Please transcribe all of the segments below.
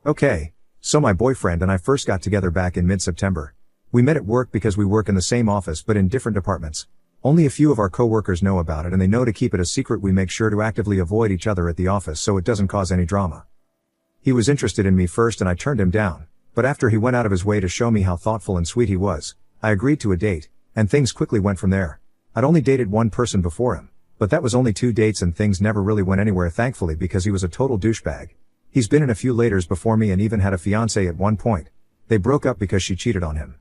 Okay, so my boyfriend and I first got together back in mid-September. We met at work because we work in the same office but in different departments. Only a few of our coworkers know about it and they know to keep it a secret. We make sure to actively avoid each other at the office so it doesn't cause any drama. He was interested in me first and I turned him down, but after he went out of his way to show me how thoughtful and sweet he was, I agreed to a date, and things quickly went from there. I'd only dated one person before him, but that was only 2 dates and things never really went anywhere, thankfully, because he was a total douchebag. He's been in a few laters before me and even had a fiancée at one point. They broke up because she cheated on him.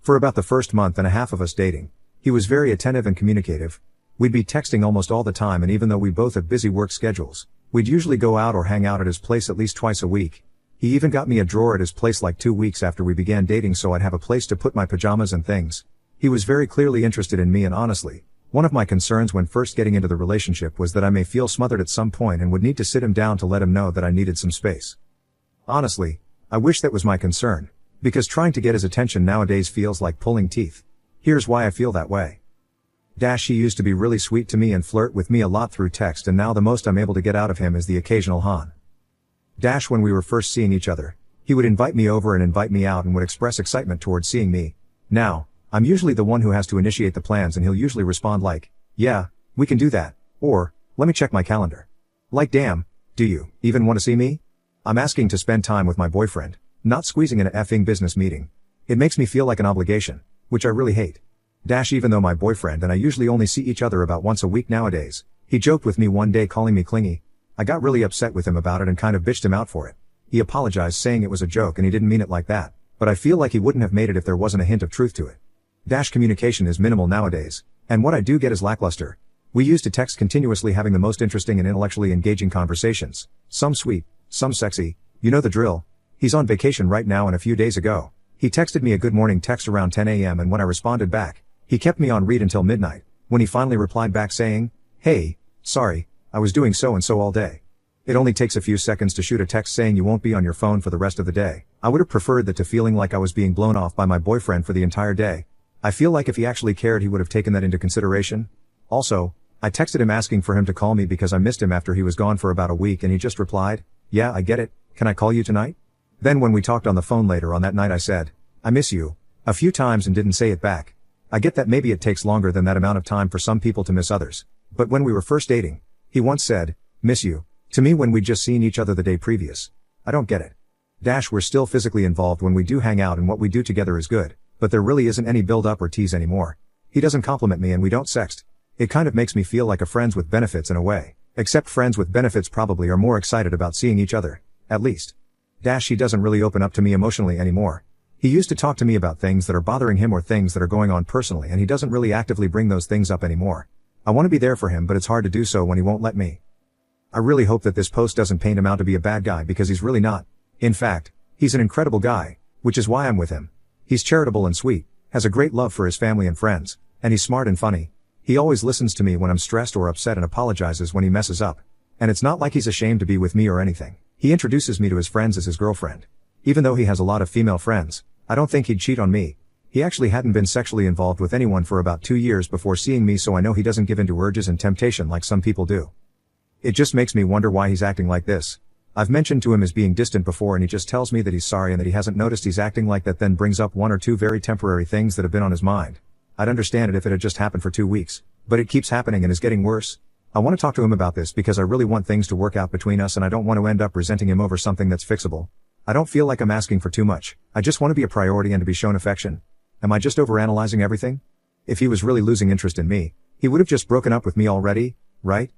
For about the first month and a half of us dating, he was very attentive and communicative. We'd be texting almost all the time, and even though we both have busy work schedules, we'd usually go out or hang out at his place at least twice a week. He even got me a drawer at his place like 2 weeks after we began dating so I'd have a place to put my pajamas and things. He was very clearly interested in me, and honestly, one of my concerns when first getting into the relationship was that I may feel smothered at some point and would need to sit him down to let him know that I needed some space. Honestly, I wish that was my concern, because trying to get his attention nowadays feels like pulling teeth. Here's why I feel that way. He used to be really sweet to me and flirt with me a lot through text, and now the most I'm able to get out of him is the occasional Han. When we were first seeing each other, he would invite me over and invite me out and would express excitement towards seeing me. Now, I'm usually the one who has to initiate the plans, and he'll usually respond like, "Yeah, we can do that," or, "Let me check my calendar." Like, damn, do you even want to see me? I'm asking to spend time with my boyfriend, not squeezing in a effing business meeting. It makes me feel like an obligation, which I really hate. Even though my boyfriend and I usually only see each other about once a week nowadays, he joked with me one day calling me clingy. I got really upset with him about it and kind of bitched him out for it. He apologized saying it was a joke and he didn't mean it like that, but I feel like he wouldn't have made it if there wasn't a hint of truth to it. Communication is minimal nowadays, and what I do get is lackluster. We used to text continuously, having the most interesting and intellectually engaging conversations. Some sweet, some sexy, you know the drill. He's on vacation right now, and a few days ago, he texted me a good morning text around 10 a.m. and when I responded back, he kept me on read until midnight, when he finally replied back saying, "Hey, sorry, I was doing so and so all day." It only takes a few seconds to shoot a text saying you won't be on your phone for the rest of the day. I would have preferred that to feeling like I was being blown off by my boyfriend for the entire day. I feel like if he actually cared, he would have taken that into consideration. Also, I texted him asking for him to call me because I missed him after he was gone for about a week, and he just replied, "Yeah, I get it, can I call you tonight?" Then when we talked on the phone later on that night, I said, "I miss you," a few times and didn't say it back. I get that maybe it takes longer than that amount of time for some people to miss others. But when we were first dating, he once said, "Miss you," to me when we'd just seen each other the day previous. I don't get it. We're still physically involved when we do hang out, and what we do together is good, but there really isn't any build up or tease anymore. He doesn't compliment me and we don't sext. It kind of makes me feel like a friends with benefits in a way, except friends with benefits probably are more excited about seeing each other, at least. He doesn't really open up to me emotionally anymore. He used to talk to me about things that are bothering him or things that are going on personally, and he doesn't really actively bring those things up anymore. I want to be there for him, but it's hard to do so when he won't let me. I really hope that this post doesn't paint him out to be a bad guy, because he's really not. In fact, he's an incredible guy, which is why I'm with him. He's charitable and sweet, has a great love for his family and friends, and he's smart and funny. He always listens to me when I'm stressed or upset and apologizes when he messes up. And it's not like he's ashamed to be with me or anything. He introduces me to his friends as his girlfriend. Even though he has a lot of female friends, I don't think he'd cheat on me. He actually hadn't been sexually involved with anyone for about 2 years before seeing me, so I know he doesn't give in to urges and temptation like some people do. It just makes me wonder why he's acting like this. I've mentioned to him as being distant before, and he just tells me that he's sorry and that he hasn't noticed he's acting like that, then brings up 1 or 2 very temporary things that have been on his mind. I'd understand it if it had just happened for 2 weeks, but it keeps happening and is getting worse. I want to talk to him about this because I really want things to work out between us, and I don't want to end up resenting him over something that's fixable. I don't feel like I'm asking for too much. I just want to be a priority and to be shown affection. Am I just overanalyzing everything? If he was really losing interest in me, he would have just broken up with me already, right?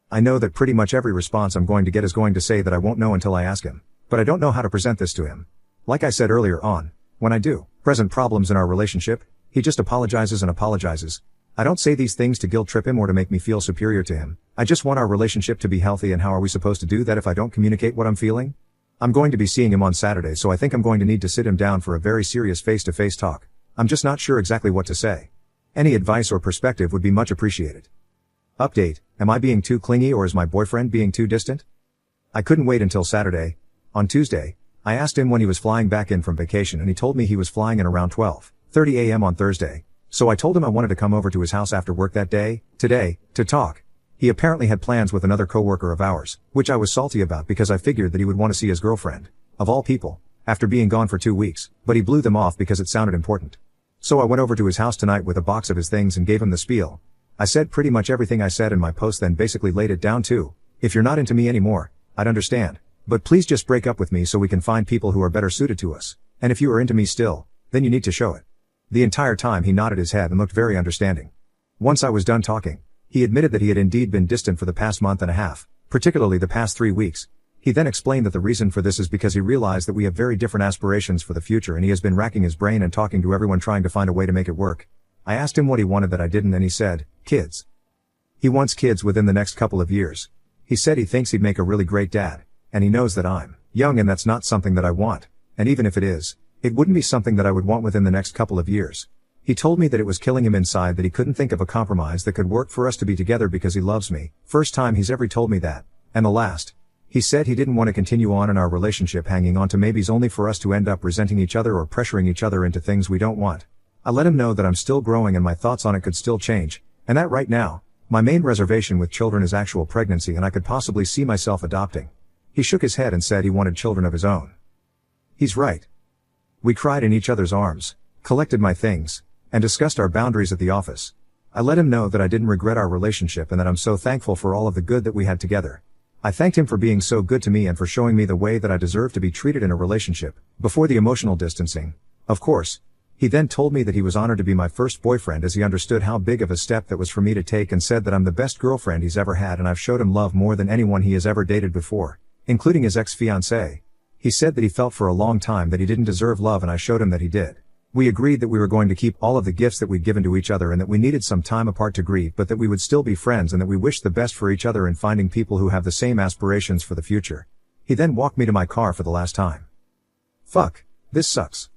I know that pretty much every response I'm going to get is going to say that I won't know until I ask him, but I don't know how to present this to him. Like I said earlier on, when I do present problems in our relationship, he just apologizes and apologizes. I don't say these things to guilt trip him or to make me feel superior to him. I just want our relationship to be healthy, and how are we supposed to do that if I don't communicate what I'm feeling? I'm going to be seeing him on Saturday, so I think I'm going to need to sit him down for a very serious face-to-face talk. I'm just not sure exactly what to say. Any advice or perspective would be much appreciated. Update: am I being too clingy, or is my boyfriend being too distant? I couldn't wait until Saturday. On Tuesday, I asked him when he was flying back in from vacation, and he told me he was flying in around 12:30 a.m. on Thursday. So I told him I wanted to come over to his house after work that day, today, to talk. He apparently had plans with another coworker of ours, which I was salty about because I figured that he would want to see his girlfriend. Of all people. After being gone for 2 weeks, but he blew them off because it sounded important. So I went over to his house tonight with a box of his things and gave him the spiel. I said pretty much everything I said in my post, then basically laid it down too. If you're not into me anymore, I'd understand. But please just break up with me so we can find people who are better suited to us. And if you are into me still, then you need to show it. The entire time he nodded his head and looked very understanding. Once I was done talking, he admitted that he had indeed been distant for the past month and a half, particularly the past 3 weeks. He then explained that the reason for this is because he realized that we have very different aspirations for the future and he has been racking his brain and talking to everyone trying to find a way to make it work. I asked him what he wanted that I didn't and he said, kids. He wants kids within the next couple of years. He said he thinks he'd make a really great dad, and he knows that I'm young and that's not something that I want, and even if it is, it wouldn't be something that I would want within the next couple of years. He told me that it was killing him inside, that he couldn't think of a compromise that could work for us to be together because he loves me. First time he's ever told me that. And the last. He said he didn't want to continue on in our relationship hanging on to maybes only for us to end up resenting each other or pressuring each other into things we don't want. I let him know that I'm still growing and my thoughts on it could still change, and that right now, my main reservation with children is actual pregnancy and I could possibly see myself adopting. He shook his head and said he wanted children of his own. He's right. We cried in each other's arms, collected my things, and discussed our boundaries at the office. I let him know that I didn't regret our relationship and that I'm so thankful for all of the good that we had together. I thanked him for being so good to me and for showing me the way that I deserve to be treated in a relationship, before the emotional distancing. Of course. He then told me that he was honored to be my first boyfriend as he understood how big of a step that was for me to take and said that I'm the best girlfriend he's ever had and I've showed him love more than anyone he has ever dated before, including his ex-fiancée. He said that he felt for a long time that he didn't deserve love and I showed him that he did. We agreed that we were going to keep all of the gifts that we'd given to each other and that we needed some time apart to grieve but that we would still be friends and that we wished the best for each other in finding people who have the same aspirations for the future. He then walked me to my car for the last time. Fuck. This sucks.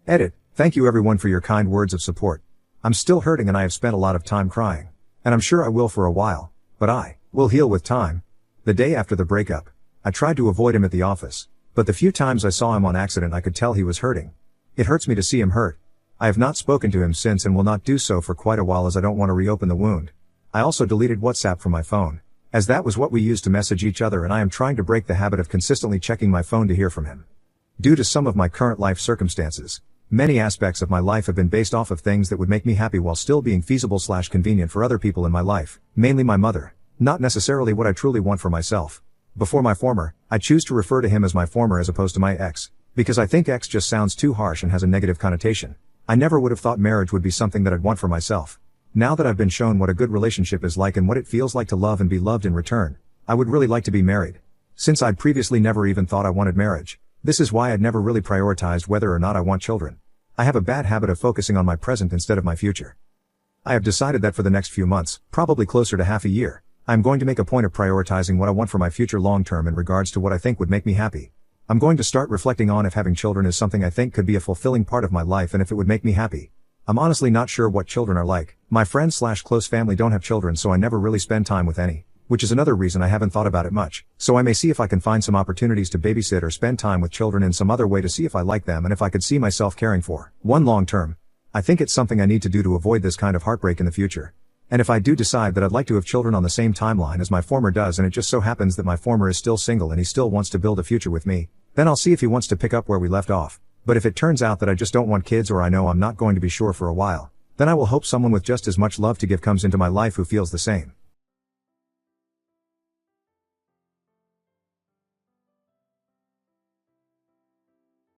Edit. Thank you everyone for your kind words of support. I'm still hurting and I have spent a lot of time crying. And I'm sure I will for a while, but I will heal with time. The day after the breakup, I tried to avoid him at the office, but the few times I saw him on accident I could tell he was hurting. It hurts me to see him hurt. I have not spoken to him since and will not do so for quite a while as I don't want to reopen the wound. I also deleted WhatsApp from my phone, as that was what we used to message each other and I am trying to break the habit of consistently checking my phone to hear from him. Due to some of my current life circumstances, many aspects of my life have been based off of things that would make me happy while still being feasible/convenient for other people in my life, mainly my mother, not necessarily what I truly want for myself. Before my former, I choose to refer to him as my former as opposed to my ex, because I think ex just sounds too harsh and has a negative connotation. I never would have thought marriage would be something that I'd want for myself. Now that I've been shown what a good relationship is like and what it feels like to love and be loved in return, I would really like to be married. Since I'd previously never even thought I wanted marriage, this is why I'd never really prioritized whether or not I want children. I have a bad habit of focusing on my present instead of my future. I have decided that for the next few months, probably closer to half a year, I'm going to make a point of prioritizing what I want for my future long term in regards to what I think would make me happy. I'm going to start reflecting on if having children is something I think could be a fulfilling part of my life and if it would make me happy. I'm honestly not sure what children are like. My friends/close family don't have children so I never really spend time with any, which is another reason I haven't thought about it much. So I may see if I can find some opportunities to babysit or spend time with children in some other way to see if I like them and if I could see myself caring for one long term. I think it's something I need to do to avoid this kind of heartbreak in the future. And if I do decide that I'd like to have children on the same timeline as my former does and it just so happens that my former is still single and he still wants to build a future with me, then I'll see if he wants to pick up where we left off. But if it turns out that I just don't want kids or I know I'm not going to be sure for a while, then I will hope someone with just as much love to give comes into my life who feels the same.